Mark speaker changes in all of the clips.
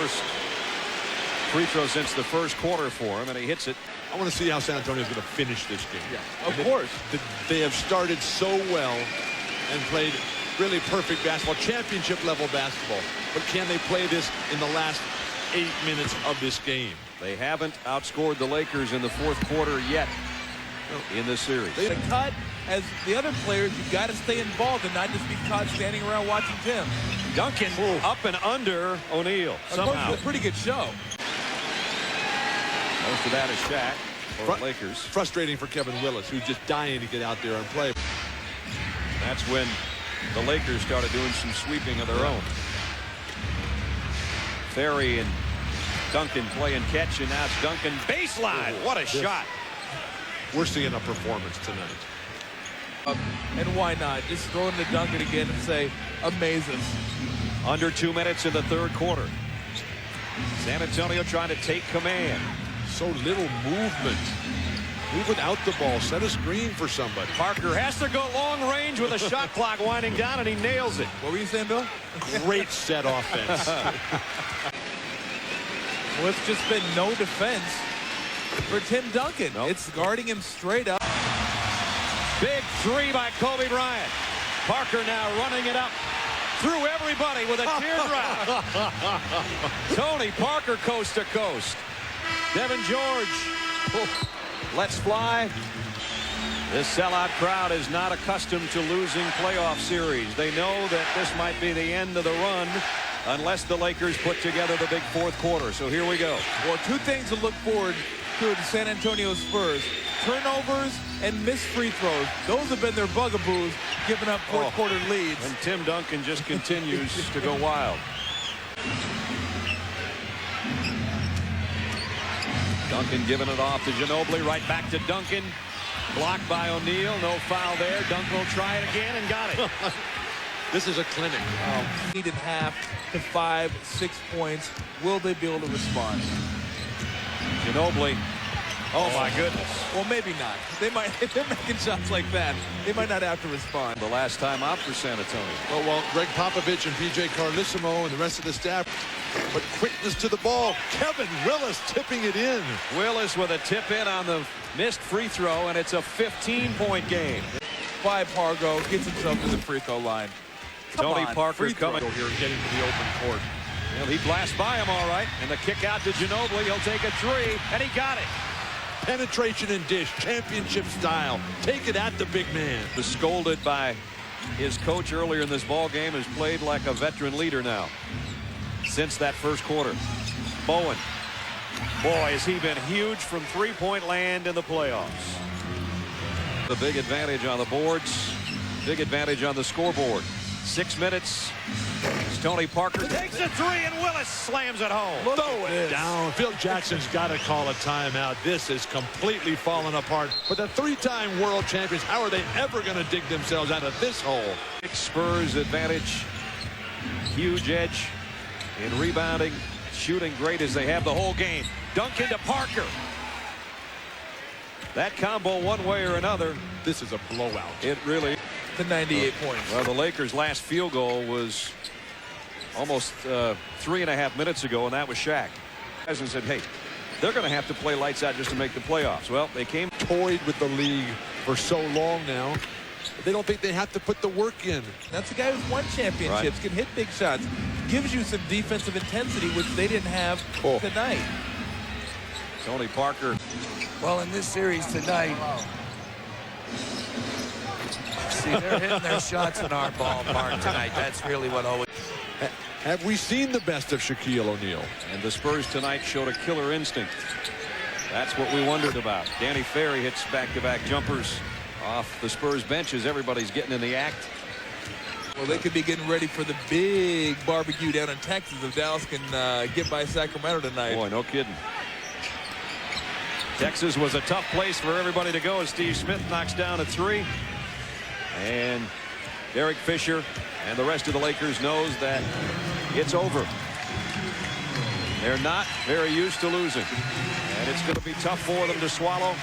Speaker 1: First free throw since the first quarter for him, and he hits it.
Speaker 2: I want to see how San Antonio is going to finish this game.
Speaker 3: Yeah, of course.
Speaker 2: They have started so well and played really perfect basketball, championship level basketball. But can they play this in the last 8 minutes of this game?
Speaker 1: They haven't outscored the Lakers in the fourth quarter yet in this series.
Speaker 3: They cut as the other players. You've got to stay involved and not just be caught standing around watching Tim.
Speaker 1: Duncan up and under O'Neal somehow.
Speaker 3: A pretty good show.
Speaker 1: Most of that is Shaq for the Lakers.
Speaker 2: Frustrating for Kevin Willis, who's just dying to get out there and play.
Speaker 1: That's when the Lakers started doing some sweeping of their own. Ferry and Duncan playing catch, and now it's Duncan baseline. What a shot.
Speaker 2: We're seeing a performance tonight.
Speaker 3: And why not? Just throw in the Duncan again and say, amaze us.
Speaker 1: Under 2 minutes in the third quarter. San Antonio trying to take command.
Speaker 2: So little movement. Move without the ball. Set a screen for somebody.
Speaker 1: Parker has to go long range with a shot clock winding down, and he nails it.
Speaker 3: What were you saying, Bill?
Speaker 2: Great set offense.
Speaker 3: Well, it's just been no defense for Tim Duncan.
Speaker 1: Nope.
Speaker 3: It's guarding him straight up.
Speaker 1: Big three by Kobe Bryant. Parker now running it up through everybody with a teardrop. Tony Parker coast to coast. Devin George lets fly. This sellout crowd is not accustomed to losing playoff series. They know that this might be the end of the run unless the Lakers put together the big fourth quarter. So here we go.
Speaker 3: Well, two things to look forward to the San Antonio Spurs. Turnovers and missed free throws. Those have been their bugaboos, giving up fourth quarter leads.
Speaker 1: And Tim Duncan just continues to go wild. Duncan giving it off to Ginobili. Right back to Duncan. Blocked by O'Neal. No foul there. Duncan will try it again and got it.
Speaker 2: This is a clinic.
Speaker 3: Needed half to 5, 6 points. Will they be able to respond?
Speaker 1: Ginobili. Oh my goodness.
Speaker 3: Well, maybe not. They might, if they're making shots like that, they might not have to respond.
Speaker 1: The last time out for San Antonio.
Speaker 2: Oh, well, Greg Popovich and PJ Carlissimo and the rest of the staff. But quickness to the ball. Kevin Willis tipping it in.
Speaker 1: Willis with a tip in on the missed free throw, and it's a 15-point game.
Speaker 3: 5 Pargo gets himself to the free throw line.
Speaker 1: Tony Parker coming
Speaker 2: here, getting to the open court.
Speaker 1: Well, he blasts by him all right, and the kick out to Ginobili. He'll take a three, and he got it.
Speaker 2: Penetration and dish, championship style. Take it at the big man.
Speaker 1: Was scolded by his coach earlier in this ball game. Has played like a veteran leader now since that first quarter. Bowen, boy, has he been huge from three-point land in the playoffs. The big advantage on the boards, big advantage on the scoreboard. 6 minutes. Tony Parker takes a three, and Willis slams it home.
Speaker 2: Throw it down. Phil Jackson's got to call a timeout. This is completely falling apart. But the 3-time world champions, how are they ever going to dig themselves out of this hole?
Speaker 1: Spurs advantage. Huge edge in rebounding, shooting great as they have the whole game. Duncan to Parker. That combo one way or another.
Speaker 2: This is a blowout.
Speaker 1: It really.
Speaker 3: The 98 points.
Speaker 1: Well, the Lakers' last field goal was almost 3.5 minutes ago, and that was Shaq. And said, hey, they're going to have to play lights out just to make the playoffs. Well, they came.
Speaker 2: Toyed with the league for so long now. They don't think they have to put the work in.
Speaker 3: That's the guy who's won championships, can hit big shots, gives you some defensive intensity, which they didn't have tonight.
Speaker 1: Tony Parker.
Speaker 4: Well, in this series tonight, see, they're hitting their shots in our ballpark tonight. That's really what always.
Speaker 2: Have we seen the best of Shaquille O'Neal?
Speaker 1: And the Spurs tonight showed a killer instinct. That's what we wondered about. Danny Ferry hits back-to-back jumpers off the Spurs benches. Everybody's getting in the act.
Speaker 3: Well, they could be getting ready for the big barbecue down in Texas if Dallas can get by Sacramento tonight.
Speaker 1: Boy, no kidding. Texas was a tough place for everybody to go as Steve Smith knocks down a three. And Derek Fisher and the rest of the Lakers knows that it's over. They're not very used to losing. And it's going to be tough for them to swallow.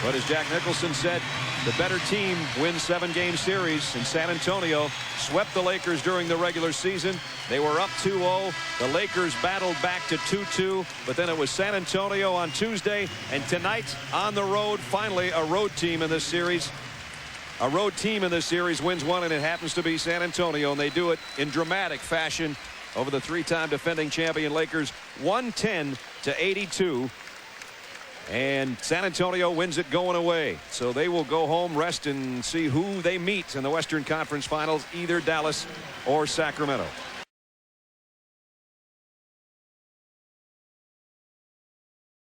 Speaker 1: But as Jack Nicholson said, The better team wins 7-game series, and San Antonio swept the Lakers during the regular season. They were up 2-0. The Lakers battled back to 2-2, but then it was San Antonio on Tuesday, and tonight on the road, finally a road team in this series. A road team in this series wins one, and it happens to be San Antonio, and they do it in dramatic fashion over the 3-time defending champion Lakers, 110-82. And San Antonio wins it going away. So they will go home, rest, and see who they meet in the Western Conference Finals, either Dallas or Sacramento.